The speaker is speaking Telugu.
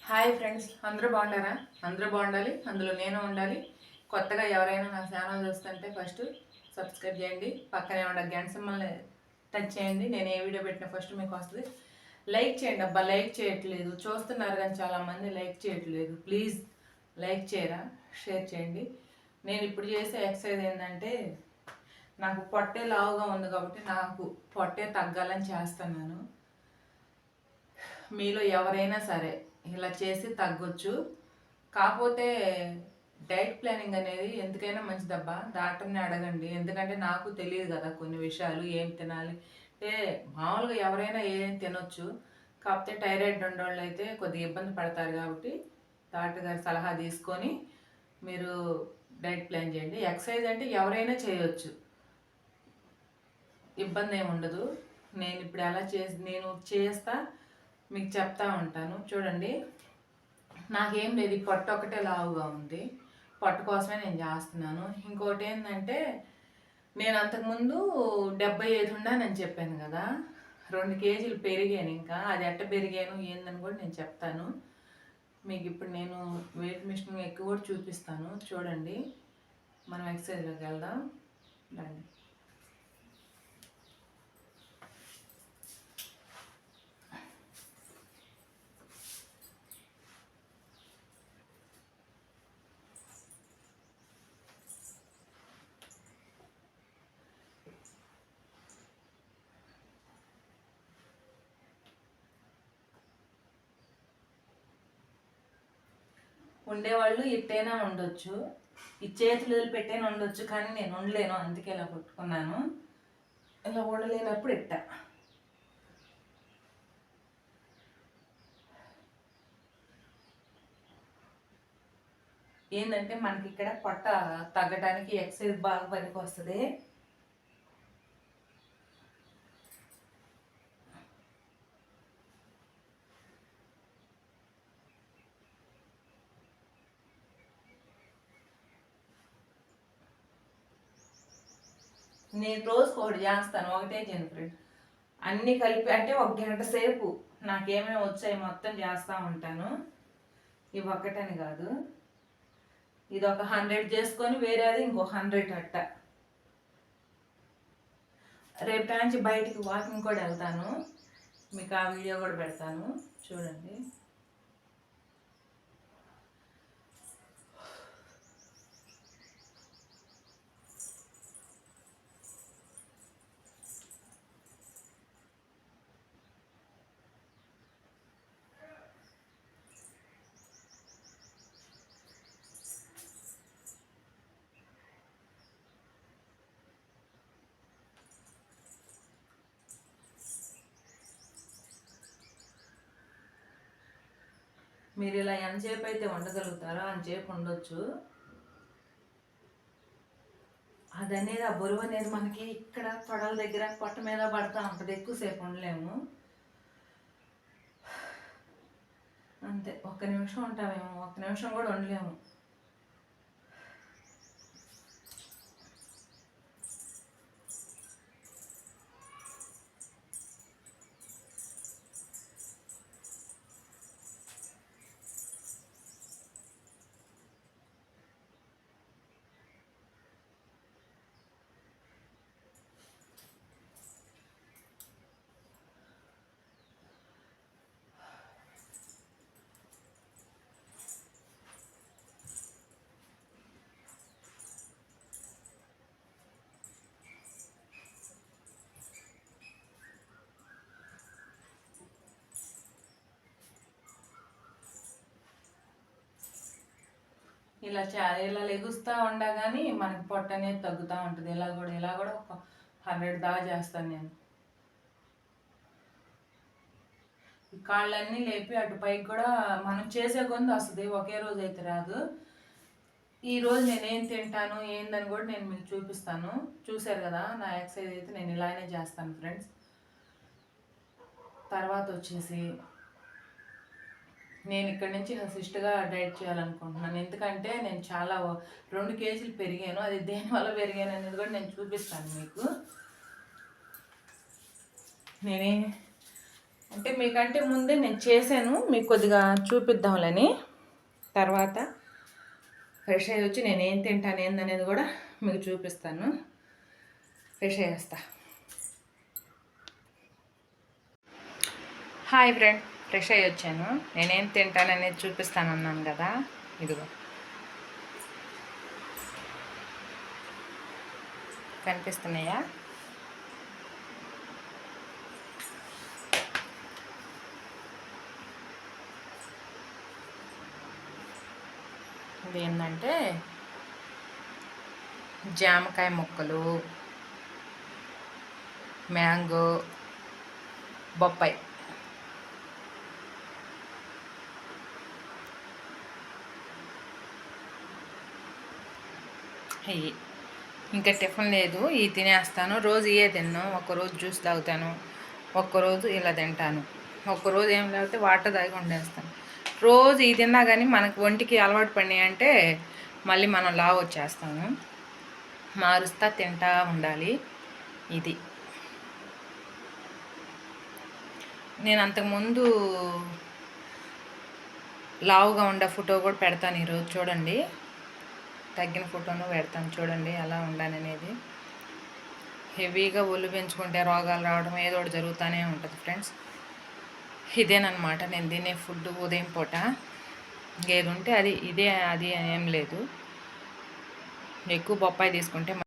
హాయ్ ఫ్రెండ్స్, అందరూ బాగున్నారా? అందరూ బాగుండాలి, అందులో నేను ఉండాలి. కొత్తగా ఎవరైనా నా ఛానల్ చూస్తుంటే ఫస్ట్ సబ్స్క్రైబ్ చేయండి, పక్కనే ఉన్న గంట సింబల్ని టచ్ చేయండి. నేను ఏ వీడియో పెట్టినా ఫస్ట్ మీకు వస్తుంది. లైక్ చేయండి. అబ్బా, లైక్ చేయట్లేదు, చూస్తున్నారు కానీ చాలామంది లైక్ చేయట్లేదు. ప్లీజ్ లైక్ చేయరా, షేర్ చేయండి. నేను ఇప్పుడు చేసే ఎక్సర్సైజ్ ఏంటంటే, నాకు పొట్టే లావుగా ఉంది కాబట్టి నాకు పొట్టే తగ్గాలని చేస్తున్నాను. మీలో ఎవరైనా సరే ఇలా చేసి తగ్గొచ్చు. కాకపోతే డైట్ ప్లానింగ్ అనేది ఎందుకైనా మంచిదబ్బా, డాక్టర్ని అడగండి. ఎందుకంటే నాకు తెలియదు కదా కొన్ని విషయాలు, ఏం తినాలి అంటే. మామూలుగా ఎవరైనా ఏం తినొచ్చు, కాకపోతే థైరాయిడ్ ఉండేవాళ్ళు అయితే కొద్దిగా ఇబ్బంది పడతారు. కాబట్టి డాక్టర్ గారి సలహా తీసుకొని మీరు డైట్ ప్లాన్ చేయండి. ఎక్సర్సైజ్ అంటే ఎవరైనా చేయొచ్చు, ఇబ్బంది ఏమి ఉండదు. నేను ఇప్పుడు ఎలా నేను చేస్తా మీకు చెప్తా ఉంటాను. చూడండి, నాకేం లేదు, పొట్ట ఒకటే లావుగా ఉంది. పొట్ట కోసమే నేను చేస్తున్నాను. ఇంకోటి ఏంటంటే, నేను అంతకుముందు 75 ఉన్నానని చెప్పాను కదా, 2 కేజీలు పెరిగాను. ఇంకా అది ఎట్ట పెరిగాను ఏందని కూడా నేను చెప్తాను మీకు. ఇప్పుడు నేను వెయిట్ మిషన్ ఎక్కువ కూడా చూపిస్తాను. చూడండి, మనం ఎక్సర్సైజ్లోకి వెళ్దాం రండి. ఉండేవాళ్ళు ఇట్టైనా ఉండొచ్చు, ఈ చేతులు పెట్టైనా ఉండొచ్చు, కానీ నేను ఉండలేను, అందుకే ఇలా కొట్టుకున్నాను. ఇలా ఉండలేనప్పుడు ఇట్ట. ఏంటంటే మనకి ఇక్కడ పొట్ట తగ్గడానికి ఎక్సర్సైజ్ బాగా పనికి వస్తుంది. నేను రోజుకి ఒకటి చేస్తాను, ఒకటే చేయను ఫ్రెండ్. అన్నీ కలిపి అంటే 1 గంట సేపు నాకేమేమి వచ్చాయి మొత్తం చేస్తూ ఉంటాను. ఇవి ఒక్కటని కాదు, ఇది ఒక 100 చేసుకొని వేరేది ఇంకో 100 అట్ట. రేపు నుంచి బయటికి వాకింగ్ కూడా వెళ్తాను, మీకు ఆ వీడియో కూడా పెడతాను చూడండి. మీరు ఇలా ఎంతసేపు అయితే ఉండగలుగుతారో అంతసేపు ఉండొచ్చు. అదనేది ఆ బరువు అనేది మనకి ఇక్కడ తొడల దగ్గర పొట్ట మీద పడతా ఉంటుంది, ఎక్కువసేపు ఉండలేము. అంతే, 1 నిమిషం ఉంటామేమో, 1 నిమిషం కూడా ఉండలేము. ఇలా లెగుస్తూ ఉండగానే మనకి పొట్ట అనేది తగ్గుతూ ఉంటుంది. ఇలా కూడా ఒక 100 దాకా చేస్తాను నేను. ఈ కాళ్ళన్నీ లేపి అటు పైకి కూడా మనం చేసే కొంది వస్తుంది, ఒకే రోజు అయితే రాదు. ఈరోజు నేనేం తింటాను ఏందని కూడా నేను మీకు చూపిస్తాను. చూశారు కదా నా ఎక్సర్సైజ్ అయితే, నేను ఇలానే చేస్తాను ఫ్రెండ్స్. తర్వాత వచ్చేసి నేను ఇక్కడి నుంచి సిస్ట్గా డైట్ చేయాలనుకుంటున్నాను. ఎందుకంటే నేను చాలా 2 కేజీలు పెరిగాను. అది దేనివల్ల పెరిగాను అనేది కూడా నేను చూపిస్తాను మీకు. నేనే అంటే మీకంటే ముందే నేను చేశాను, మీకు కొద్దిగా చూపిద్దాంలని. తర్వాత ఫ్రెష్ అయ్యి వచ్చి నేను ఏం తింటాను ఏందనేది కూడా మీకు చూపిస్తాను. ఫ్రెష్ అయ్యేస్తా. హాయ్ ఫ్రెండ్, ఫ్రెష్ అయ్యి వచ్చాను. నేనేం తింటాను అనేది చూపిస్తాను అన్నాను కదా, ఇదిగో కనిపిస్తున్నాయా? ఇది ఏంటంటే జామకాయ ముక్కలు, మ్యాంగో, బొప్పాయి. ఇవి ఇంకా టిఫిన్ లేదు, ఇవి తినేస్తాను. రోజు ఇవే తిన్నాను. ఒక్కరోజు జ్యూస్ తాగుతాను, ఒక్కరోజు ఇలా తింటాను, ఒక్కరోజు ఏం లేకపోతే వాటర్ తాగి వండేస్తాను. రోజు ఇది తిన్నా కానీ మనకు ఒంటికి అలవాటు పడినాయి అంటే మళ్ళీ మనం లావు వచ్చేస్తాము. మారుస్తా తింటా ఉండాలి. ఇది నేను అంతకుముందు లావుగా ఉండే ఫోటో కూడా పెడతాను, ఈరోజు చూడండి. తగ్గిన ఫోటోను పెడతాను చూడండి ఎలా ఉండాలనేది. హెవీగా ఒళ్ళు పెంచుకుంటే రోగాలు రావడం ఏదో ఒకటి జరుగుతూనే ఉంటుంది ఫ్రెండ్స్. ఇదేనమాట నేను తినే ఫుడ్ ఉదయం పూట. ఏది ఉంటే అది, ఇదే అది ఏం లేదు. ఎక్కువ బొప్పాయి తీసుకుంటే